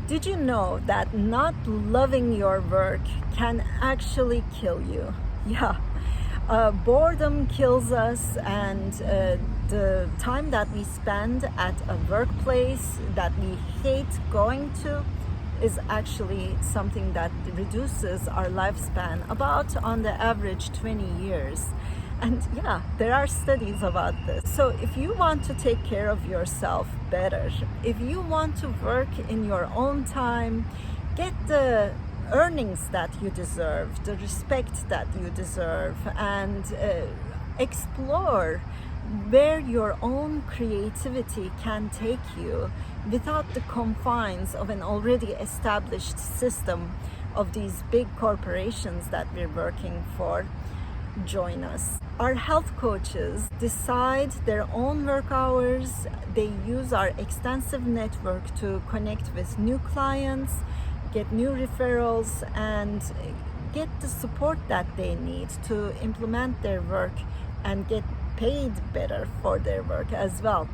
Did you know that not loving your work can actually kill you? Yeah, boredom kills us, and the time that we spend at a workplace that we hate going to is actually something that reduces our lifespan about on the average 20 years. And yeah, there are studies about this. So if you want to take care of yourself better, if you want to work in your own time, get the earnings that you deserve, the respect that you deserve, and explore where your own creativity can take you without the confines of an already established system of these big corporations that we're working for, join us. Our health coaches decide their own work hours. They use our extensive network to connect with new clients, get new referrals, and get the support that they need to implement their work and get paid better for their work as well.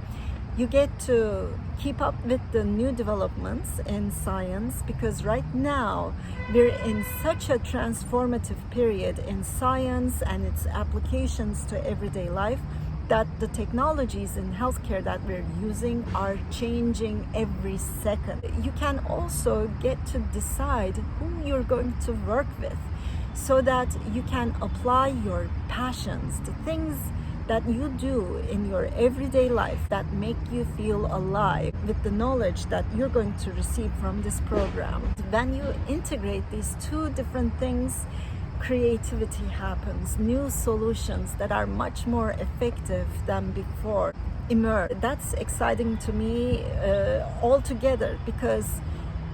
You get to keep up with the new developments in science, because right now we're in such a transformative period in science and its applications to everyday life that the technologies in healthcare that we're using are changing every second. You can also get to decide who you're going to work with so that you can apply your passions, the things that you do in your everyday life that make you feel alive, with the knowledge that you're going to receive from this program. When you integrate these two different things, creativity happens, new solutions that are much more effective than before emerge. That's exciting to me altogether, because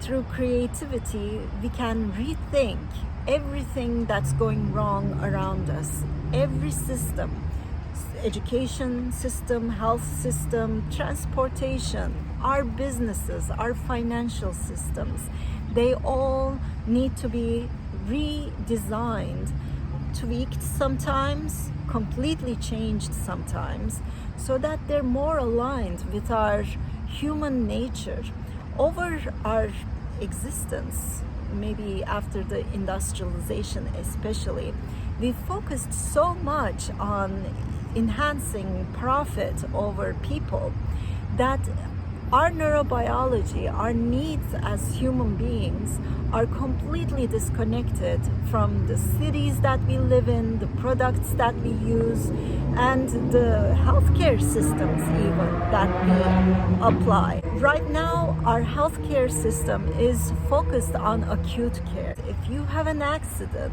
through creativity we can rethink everything that's going wrong around us. Every system, education system, health system, transportation, our businesses, our financial systems, they all need to be redesigned, tweaked sometimes, completely changed sometimes, so that they're more aligned with our human nature. Over our existence, maybe after the industrialization especially, we focused so much on enhancing profit over people that our neurobiology, our needs as human beings, are completely disconnected from the cities that we live in, the products that we use, and the healthcare systems even that we apply. Right now, our healthcare system is focused on acute care. If you have an accident,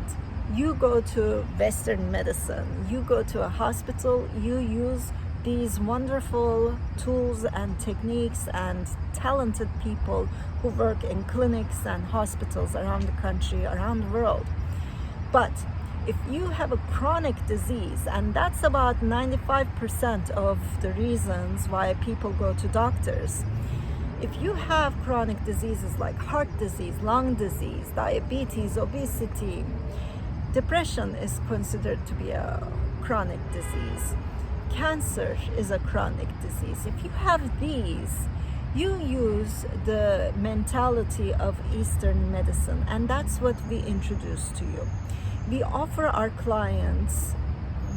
you go to Western medicine, you go to a hospital, you use these wonderful tools and techniques and talented people who work in clinics and hospitals around the country, around the world. But if you have a chronic disease, and that's about 95% of the reasons why people go to doctors, if you have chronic diseases like heart disease, lung disease, diabetes, obesity, depression is considered to be a chronic disease. Cancer is a chronic disease. If you have these, you use the mentality of Eastern medicine, and that's what we introduce to you. We offer our clients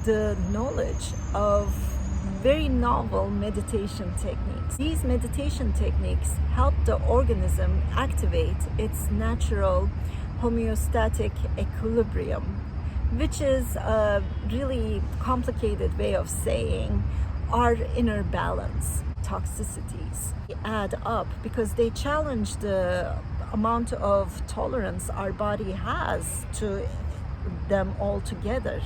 the knowledge of very novel meditation techniques. These meditation techniques help the organism activate its natural homeostatic equilibrium, which is a really complicated way of saying our inner balance. Toxicities add up because they challenge the amount of tolerance our body has to them altogether.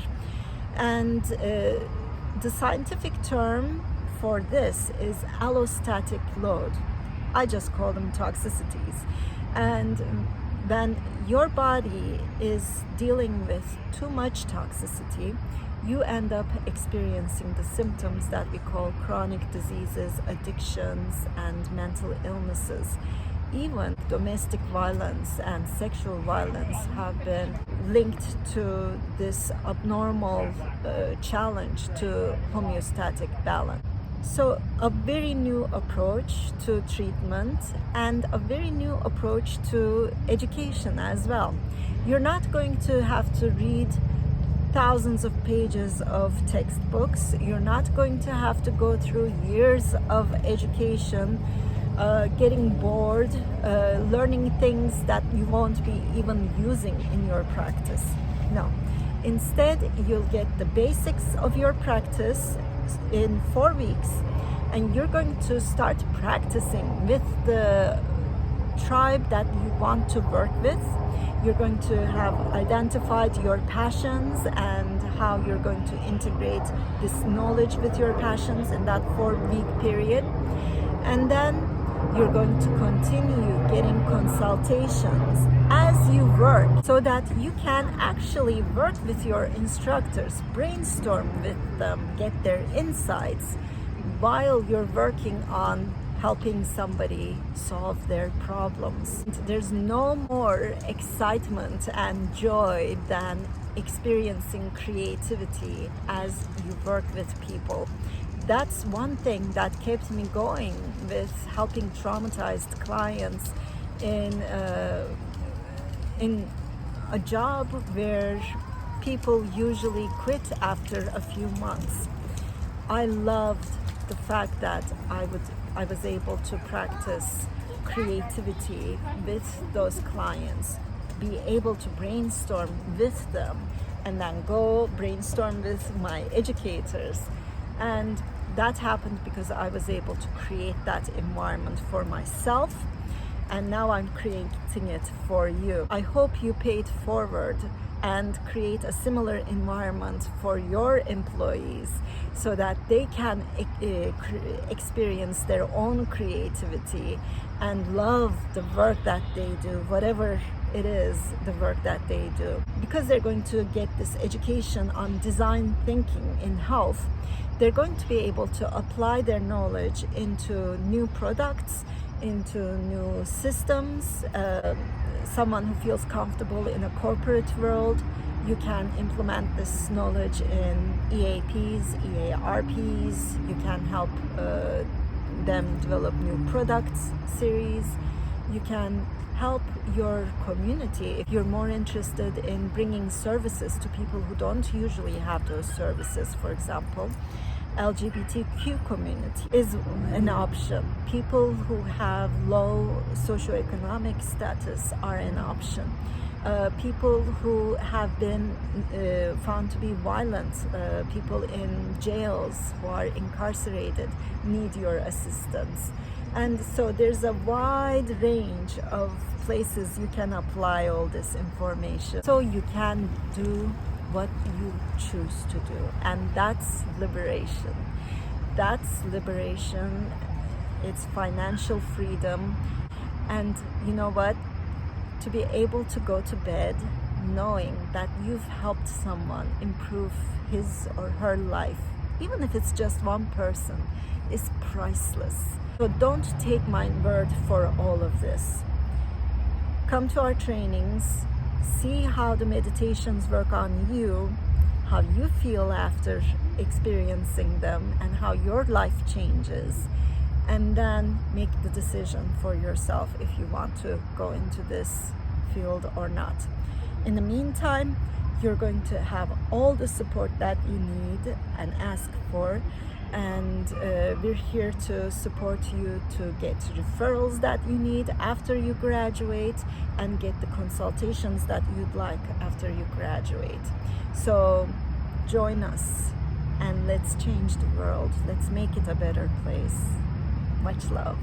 And the scientific term for this is allostatic load. I just call them toxicities. And when your body is dealing with too much toxicity, you end up experiencing the symptoms that we call chronic diseases, addictions, and mental illnesses. Even domestic violence and sexual violence have been linked to this abnormal challenge to homeostatic balance. So a very new approach to treatment and a very new approach to education as well. You're not going to have to read thousands of pages of textbooks. You're not going to have to go through years of education, getting bored, learning things that you won't be even using in your practice. No. Instead, you'll get the basics of your practice in 4 weeks, and you're going to start practicing with the tribe that you want to work with. You're going to have identified your passions and how you're going to integrate this knowledge with your passions in that 4-week period. And then you're going to continue getting consultations as you work so that you can actually work with your instructors, brainstorm with them, get their insights while you're working on helping somebody solve their problems. There's no more excitement and joy than experiencing creativity as you work with people. That's one thing that kept me going with helping traumatized clients in a job where people usually quit after a few months. I loved the fact that I was able to practice creativity with those clients, be able to brainstorm with them, and then go brainstorm with my educators. And that happened because I was able to create that environment for myself, and now I'm creating it for you. I hope you pay it forward and create a similar environment for your employees so that they can experience their own creativity and love the work that they do, whatever it is, the work that they do. Because they're going to get this education on design thinking in health, they're going to be able to apply their knowledge into new products, into new systems. Someone who feels comfortable in a corporate world, you can implement this knowledge in EAPs, EARPs. You can help them develop new products series. You can help your community if you're more interested in bringing services to people who don't usually have those services. For example, LGBTQ community is an option. People who have low socioeconomic status are an option. People who have been found to be violent, people in jails who are incarcerated need your assistance. And so there's a wide range of places you can apply all this information so you can do what you choose to do. And that's liberation. That's liberation. It's financial freedom. And you know what? To be able to go to bed knowing that you've helped someone improve his or her life, even if it's just one person, is priceless. So don't take my word for all of this. Come to our trainings, see how the meditations work on you, how you feel after experiencing them, and how your life changes. And then make the decision for yourself if you want to go into this field or not. In the meantime, you're going to have all the support that you need and ask for, and we're here to support you to get referrals that you need after you graduate and get the consultations that you'd like after you graduate. So join us and let's change the world. Let's make it a better place. Much love.